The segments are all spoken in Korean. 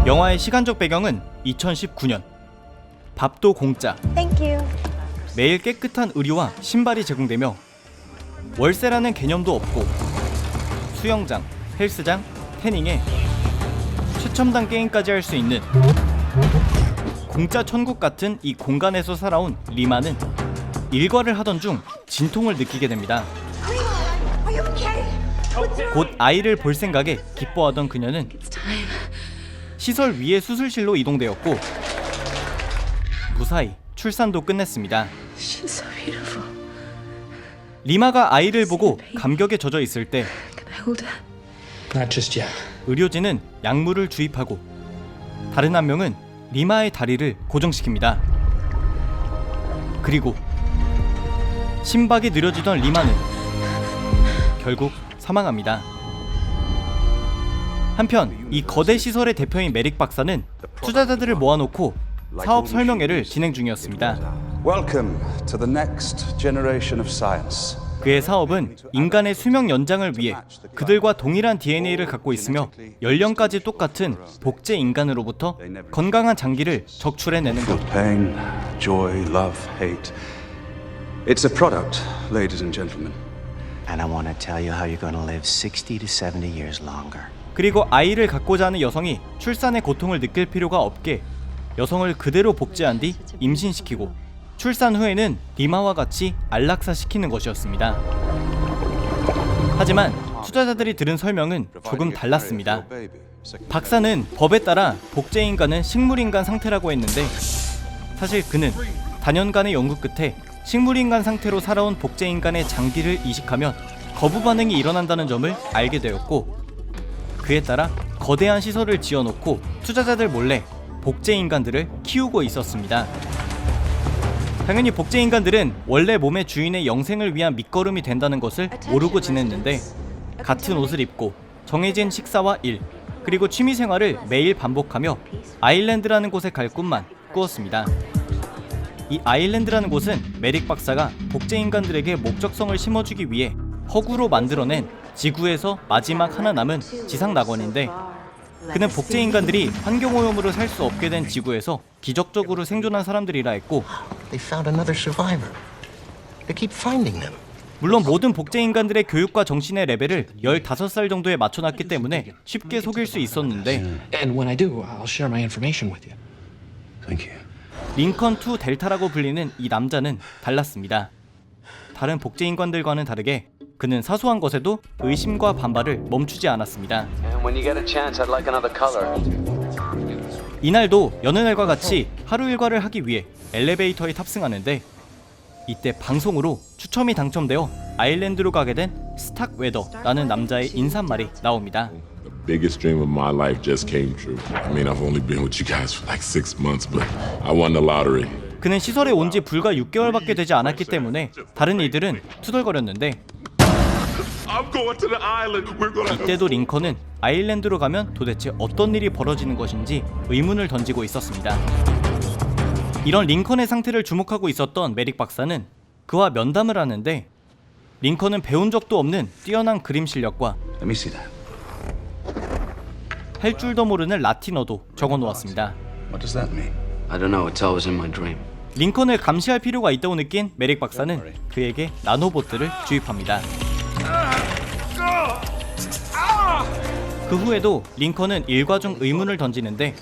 영화의 시간적 배경은 2019년. 밥도 공짜. 매일 깨끗한 의류와 신발이 제공되며 월세라는 개념도 없고 수영장, 헬스장, 태닝에 최첨단 게임까지 할 수 있는 공짜 천국 같은 이 공간에서 살아온 리마는 일과를 하던 중 진통을 느끼게 됩니다. 곧 아이를 볼 생각에 기뻐하던 그녀는 시설 위의 수술실로 이동되었고 무사히 출산도 끝냈습니다. 리마가 아이를 보고 감격에 젖어 있을 때 의료진은 약물을 주입하고 다른 한 명은 리마의 다리를 고정시킵니다. 그리고 심박이 느려지던 리마는 결국 사망합니다. 한편 이 거대 시설의 대표인 메릭 박사는 투자자들을 모아놓고 사업 설명회를 진행 중이었습니다. Welcome to the next generation of science. 그의 사업은 인간의 수명 연장을 위해 그들과 동일한 DNA를 갖고 있으며 연령까지 똑같은 복제 인간으로부터 건강한 장기를 적출해내는 것. Pain, joy, love, hate. It's a product, ladies and gentlemen. And I want to tell you how you're going to live 60 to 70 years longer. 그리고 아이를 갖고자 하는 여성이 출산의 고통을 느낄 필요가 없게 여성을 그대로 복제한 뒤 임신시키고 출산 후에는 리마와 같이 안락사시키는 것이었습니다. 하지만 투자자들이 들은 설명은 조금 달랐습니다. 박사는 법에 따라 복제인간은 식물인간 상태라고 했는데 사실 그는 다년간의 연구 끝에 식물인간 상태로 살아온 복제인간의 장기를 이식하면 거부 반응이 일어난다는 점을 알게 되었고 그에 따라 거대한 시설을 지어놓고 투자자들 몰래 복제인간들을 키우고 있었습니다. 당연히 복제인간들은 원래 몸의 주인의 영생을 위한 밑거름이 된다는 것을 모르고 지냈는데 같은 옷을 입고 정해진 식사와 일 그리고 취미생활을 매일 반복하며 아일랜드라는 곳에 갈 꿈만 꾸었습니다. 이 아일랜드라는 곳은 메릭 박사가 복제인간들에게 목적성을 심어주기 위해 허구로 만들어낸 지구에서 마지막 하나 남은 지상낙원인데 그는 복제인간들이 환경오염으로 살 수 없게 된 지구에서 기적적으로 생존한 사람들이라 했고 물론 모든 복제인간들의 교육과 정신의 레벨을 15살 정도에 맞춰놨기 때문에 쉽게 속일 수 있었는데 링컨2 델타라고 불리는 이 남자는 달랐습니다. 다른 복제인간들과는 다르게 그는 사소한 것에도 의심과 반발을 멈추지 않았습니다. 이날도 여느 날과 같이 하루 일과를 하기 위해 엘리베이터에 탑승하는데 이때 방송으로 추첨이 당첨되어 아일랜드로 가게 된 스탁 웨더라는 남자의 인사말이 나옵니다. Biggest dream of my life just came true. I mean, I've only been with you guys for like 6 months, but I won the lottery. 그는 시설에 온 지 불과 6개월밖에 되지 않았기 때문에 다른 이들은 투덜거렸는데 이때도 링컨은 아일랜드로 가면 도대체 어떤 일이 벌어지는 것인지 의문을 던지고 있었습니다. 이런 링컨의 상태를 주목하고 있었던 메릭 박사는 그와 면담을 하는데 링컨은 배운 적도 없는 뛰어난 그림 실력과 할 줄도 모르는 라틴어도 적어놓았습니다. 링컨을 감시할 필요가 있다고 느낀 메릭 박사는 그에게 나노봇들을 주입합니다. 그 후에도 링컨은 일과 중 의문을 던지는데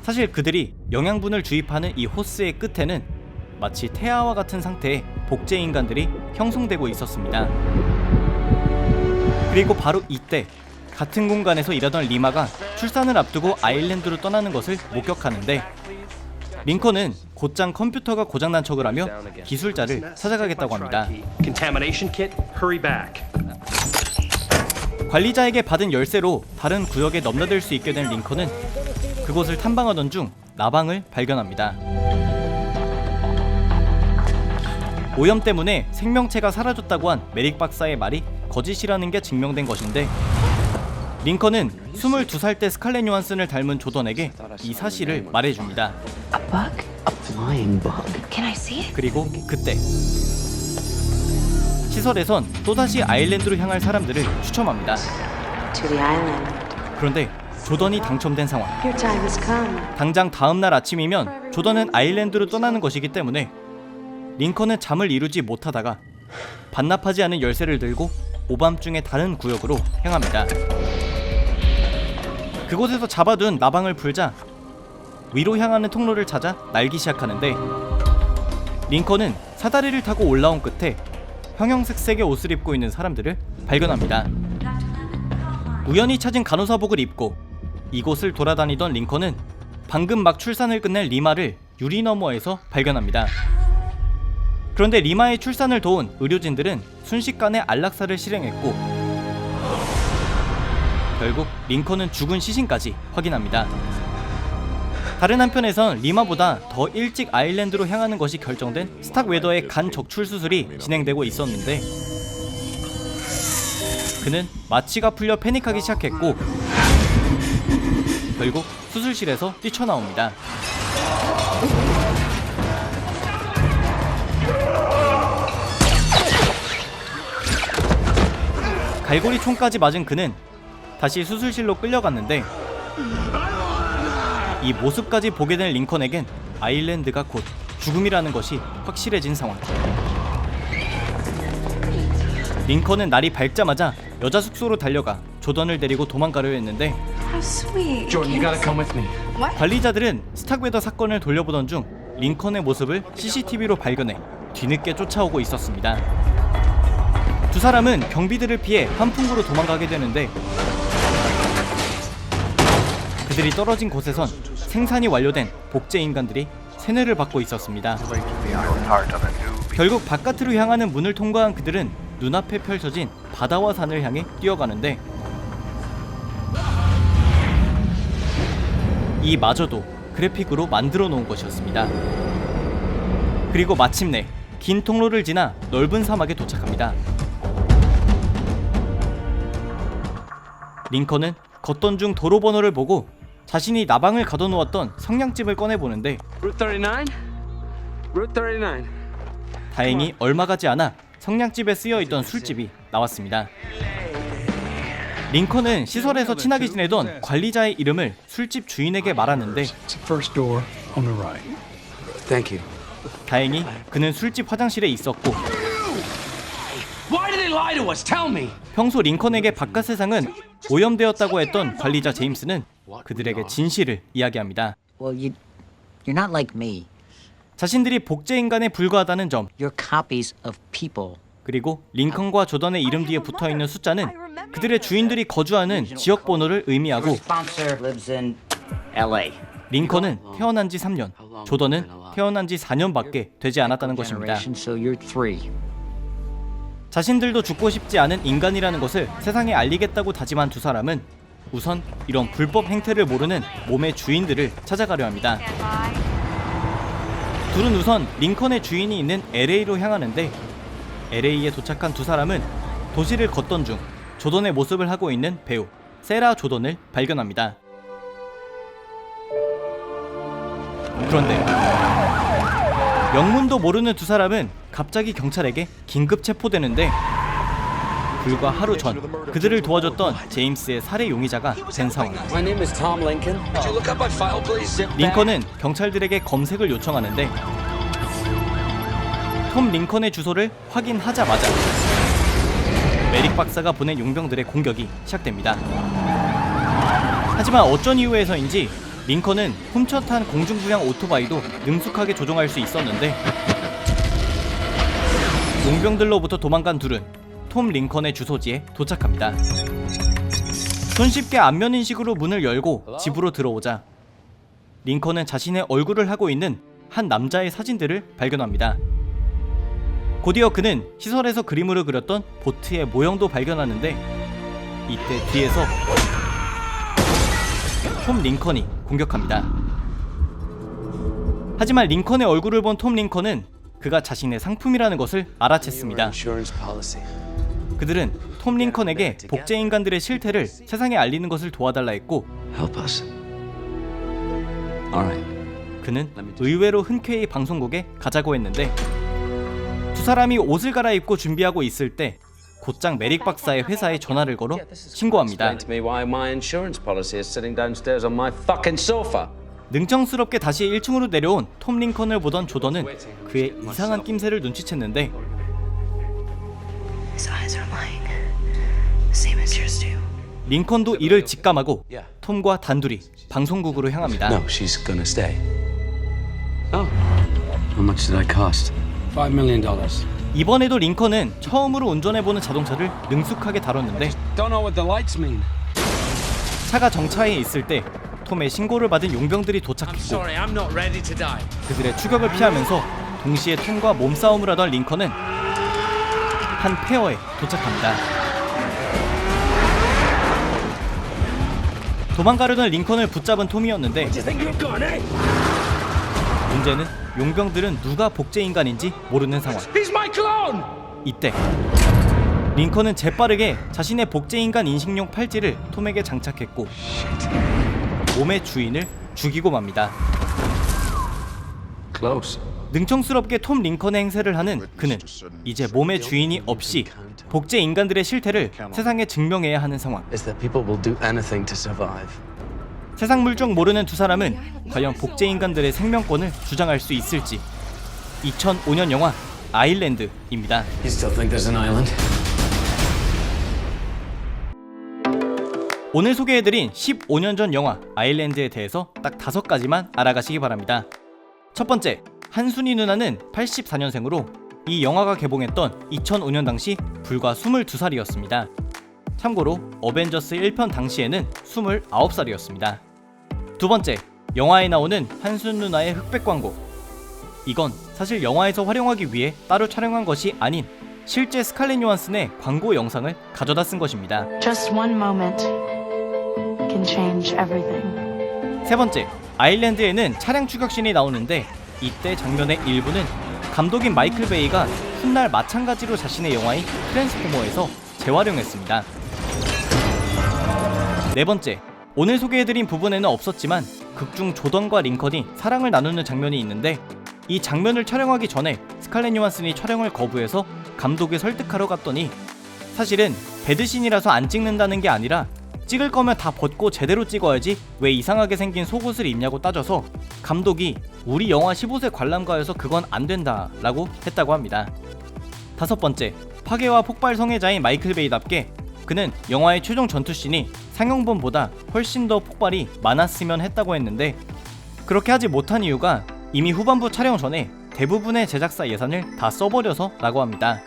사실 그들이 영양분을 주입하는 이 호스의 끝에는 마치 태아와 같은 상태의 복제인간들이 형성되고 있었습니다. 그리고 바로 이때 같은 공간에서 일하던 리마가 출산을 앞두고 아일랜드로 떠나는 것을 목격하는데 링컨은 곧장 컴퓨터가 고장난 척을 하며 기술자를 찾아가겠다고 합니다. 관리자에게 받은 열쇠로 다른 구역에 넘나들 수 있게 된 링컨은 그곳을 탐방하던 중 나방을 발견합니다. 오염 때문에 생명체가 사라졌다고 한 메릭 박사의 말이 거짓이라는 게 증명된 것인데 링컨은 22살 때 스칼렛 요한슨을 닮은 조던에게 이 사실을 말해줍니다. 그리고 그때 시설에선 또다시 아일랜드로 향할 사람들을 추첨합니다. 그런데 조던이 당첨된 상황. Your time has come. 당장 다음날 아침이면 조던은 아일랜드로 떠나는 것이기 때문에 링컨은 잠을 이루지 못하다가 반납하지 않은 열쇠를 들고 오밤중에 다른 구역으로 향합니다. 그곳에서 잡아둔 나방을 풀자 위로 향하는 통로를 찾아 날기 시작하는데, 링컨은 사다리를 타고 올라온 끝에 형형색색의 옷을 입고 있는 사람들을 발견합니다. 우연히 찾은 간호사복을 입고 이곳을 돌아다니던 링컨은 방금 막 출산을 끝낸 리마를 유리 너머에서 발견합니다. 그런데 리마의 출산을 도운 의료진들은 순식간에 안락사를 실행했고 결국 링컨은 죽은 시신까지 확인합니다. 다른 한편에선 리마보다 더 일찍 아일랜드로 향하는 것이 결정된 스탁웨더의 간 적출 수술이 진행되고 있었는데, 그는 마취가 풀려 패닉하기 시작했고 결국 수술실에서 뛰쳐나옵니다. 갈고리 총까지 맞은 그는 다시 수술실로 끌려갔는데, 이 모습까지 보게 된 링컨에겐 아일랜드가 곧 죽음이라는 것이 확실해진 상황. 링컨은 날이 밝자마자 여자 숙소로 달려가 조던을 데리고 도망가려 했는데, How sweet. Jordan, you gotta come with me. 관리자들은 스탁웨더 사건을 돌려보던 중 링컨의 모습을 CCTV로 발견해 뒤늦게 쫓아오고 있었습니다. 두 사람은 경비들을 피해 한풍구로 도망가게 되는데, 그들이 떨어진 곳에선 생산이 완료된 복제 인간들이 세뇌를 받고 있었습니다. 결국 바깥으로 향하는 문을 통과한 그들은 눈앞에 펼쳐진 바다와 산을 향해 뛰어가는데, 이마저도 그래픽으로 만들어 놓은 것이었습니다. 그리고 마침내 긴 통로를 지나 넓은 사막에 도착합니다. 링컨은 걷던 중 도로 번호를 보고 자신이 나방을 가둬놓았던 성냥집을 꺼내보는데, Route 39? Route 39. 다행히 얼마 가지 않아 성냥집에 쓰여있던 술집이 나왔습니다. 링컨은 시설에서 친하게 지내던 관리자의 이름을 술집 주인에게 말하는데, It's the first door on the right. Thank you. 다행히 그는 술집 화장실에 있었고, Why did they lie to us? Tell me. 평소 링컨에게 바깥 세상은 오염되었다고 했던 관리자 제임스는 그들에게 진실을 이야기합니다. Well, you're not like me. 자신들이 복제 인간에 불과하다는 점, You're copies of people. 그리고 링컨과 조던의 이름 뒤에 붙어있는 숫자는 그들의 주인들이 거주하는 지역 번호를 의미하고, Sponsor lives in LA. 링컨은 태어난 지 3년, 조던은 태어난 지 4년밖에 되지 않았다는 것입니다. So you're 3. 자신들도 죽고 싶지 않은 인간이라는 것을 세상에 알리겠다고 다짐한 두 사람은 우선 이런 불법 행태를 모르는 몸의 주인들을 찾아가려 합니다. 둘은 우선 링컨의 주인이 있는 LA로 향하는데, LA에 도착한 두 사람은 도시를 걷던 중 조던의 모습을 하고 있는 배우 세라 조던을 발견합니다. 그런데 영문도 모르는 두 사람은 갑자기 경찰에게 긴급 체포되는데, 불과 하루 전 그들을 도와줬던 제임스의 살해 용의자가 된 상황. My name is Tom Lincoln. Would you look up my file, please? 링컨은 경찰들에게 검색을 요청하는데, 톰 링컨의 주소를 확인하자마자 메릭 박사가 보낸 용병들의 공격이 시작됩니다. 하지만 어쩐 이유에서인지 링컨은 훔쳐탄 공중부양 오토바이도 능숙하게 조종할 수 있었는데, 용병들로부터 도망간 둘은 톰 링컨의 주소지에 도착합니다. 손쉽게 안면인식으로 문을 열고 집으로 들어오자 링컨은 자신의 얼굴을 하고 있는 한 남자의 사진들을 발견합니다. 곧이어 그는 시설에서 그림으로 그렸던 보트의 모형도 발견하는데, 이때 뒤에서 톰 링컨이 공격합니다. 하지만 링컨의 얼굴을 본 톰 링컨은 그가 자신의 상품이라는 것을 알아챘습니다. Insurance policy. 그들은 톰 링컨에게 복제 인간들의 실태를 세상에 알리는 것을 도와달라 했고, Help us. All right. 그는 의외로 흔쾌히 방송국에 가자고 했는데, 두 사람이 옷을 갈아입고 준비하고 있을 때 곧장 메릭 박사의 회사에 전화를 걸어 신고합니다. Explain to me why my insurance policy is sitting downstairs on my fucking sofa. 능청스럽게 다시 1층으로 내려온 톰 링컨을 보던 조던은 그의 이상한 낌새를 눈치챘는데 His eyes are lying. Same as yours do. 링컨도 이를 직감하고 톰과 단둘이 방송국으로 향합니다. No, she's gonna stay. Oh. How much did I cost? $5 million. 이번에도 링컨은 처음으로 운전해보는 자동차를 능숙하게 다뤘는데 Don't know what the lights mean. 차가 정차해 있을 때 톰의 신고를 받은 용병들이 도착했고 I'm not ready to die. 그들의 추격을 피하면서 동시에 톰과 몸싸움을 하던 링컨은 한 폐허에 도착합니다. 도망가려던 링컨을 붙잡은 톰이었는데 문제는 용병들은 누가 복제인간인지 모르는 상황. He's my clone. 이때 링컨은 재빠르게 자신의 복제인간 인식용 팔찌를 톰에게 장착했고 몸의 주인을 죽이고 맙니다. Close. 능청스럽게 톰 링컨의 행세를 하는 그는 이제 몸의 주인이 없이 복제 인간들의 실태를 세상에 증명해야 하는 상황. Is that people will do anything to survive. 세상 물정 모르는 두 사람은 과연 복제 인간들의 생명권을 주장할 수 있을지. 2005년 영화 아일랜드입니다. You still think there's an island? 오늘 소개해드린 15년 전 영화 아일랜드에 대해서 딱 5가지만 알아가시기 바랍니다. 첫 번째, 한순이 누나는 84년생으로 이 영화가 개봉했던 2005년 당시 불과 22살이었습니다. 참고로 어벤져스 1편 당시에는 29살이었습니다. 두 번째, 영화에 나오는 한순 누나의 흑백 광고. 이건 사실 영화에서 활용하기 위해 따로 촬영한 것이 아닌 실제 스칼렛 요한슨의 광고 영상을 가져다 쓴 것입니다. Just one moment can change everything. 세 번째, 아일랜드에는 차량 추격신이 나오는데 이때 장면의 일부는 감독인 마이클 베이가 훗날 마찬가지로 자신의 영화인 트랜스포머에서 재활용했습니다. 네 번째, 오늘 소개해드린 부분에는 없었지만 극중 조던과 링컨이 사랑을 나누는 장면이 있는데 이 장면을 촬영하기 전에 스칼렛 요한슨이 촬영을 거부해서 감독을 설득하러 갔더니 사실은 배드신이라서 안 찍는다는 게 아니라 찍을 거면 다 벗고 제대로 찍어야지 왜 이상하게 생긴 속옷을 입냐고 따져서 감독이 우리 영화 15세 관람가여서 그건 안 된다 라고 했다고 합니다. 다섯 번째, 파괴와 폭발 성애자인 마이클 베이답게 그는 영화의 최종 전투씬이 상영본보다 훨씬 더 폭발이 많았으면 했다고 했는데 그렇게 하지 못한 이유가 이미 후반부 촬영 전에 대부분의 제작사 예산을 다 써버려서 라고 합니다.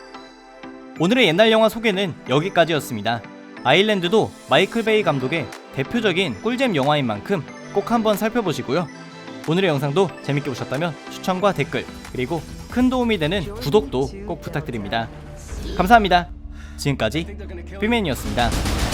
오늘의 옛날 영화 소개는 여기까지였습니다. 아일랜드도 마이클 베이 감독의 대표적인 꿀잼 영화인 만큼 꼭 한번 살펴보시고요. 오늘의 영상도 재밌게 보셨다면 추천과 댓글 그리고 큰 도움이 되는 구독도 꼭 부탁드립니다. 감사합니다. 지금까지 삐맨이었습니다.